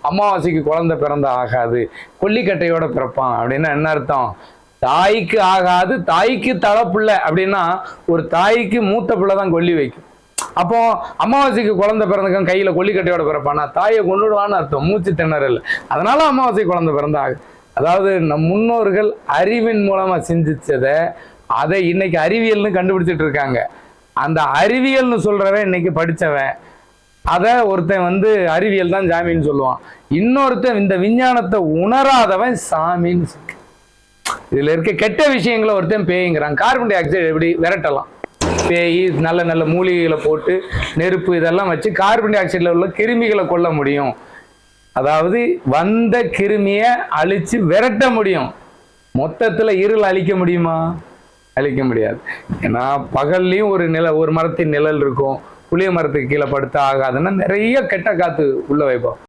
அமாவாசைக்கு குழந்தை பிறந்த ஆகாது, கொல்லிக்கட்டையோட பிறப்பான் அப்படின்னா என்ன அர்த்தம்? தாய்க்கு ஆகாது, தாய்க்கு தலைப்புள்ள அப்படின்னா ஒரு தாய்க்கு மூத்த பிள்ளை தான் கொல்லி வைக்கும். அப்போ அமாவாசைக்கு குழந்தை பிறந்தக்கும் கையில கொல்லிக்கட்டையோட பிறப்பானா தாயை கொண்டுடுவான்னு அர்த்தம், மூச்சு திணறல். அதனால அமாவாசை குழந்தை பிறந்த ஆகு. அதாவது நம் முன்னோர்கள் அறிவின் மூலமா சிந்திச்சதை அதை இன்னைக்கு அறிவியல்னு கண்டுபிடிச்சிட்டு இருக்காங்க. அந்த அறிவியல்னு சொல்றவன் இன்னைக்கு படிச்சவன், அதை ஒருத்தன் அறிவியல் தான் சாமின்னு சொல்லுவான். இன்னொருத்தன் இந்த விஞ்ஞானத்தை உணராதவன் சாமின்னு சொல்லுவான். இதுல இருக்க கெட்ட விஷயங்களை ஒருத்தன் பேய்ங்கிறான். கார்பன் டை ஆக்சைடு எப்படி விரட்டலாம்? பேய் நல்ல நல்ல மூலிகைகளை போட்டு நெருப்பு இதெல்லாம் வச்சு கார்பன் டை ஆக்சைடுல உள்ள கிருமிகளை கொல்ல முடியும். அதாவது வந்த கிருமியை அழிச்சு விரட்ட முடியும். மொத்தத்துல இருள் அழிக்க முடியுமா? அழிக்க முடியாது. ஏன்னா பகல்லையும் ஒரு மரத்தின் நிழல் இருக்கும், புளிய மரத்துக்கு கீழே படுத்தா ஆகாதுன்னா நிறைய கெட்ட காத்து உள்ள வைப்போம்.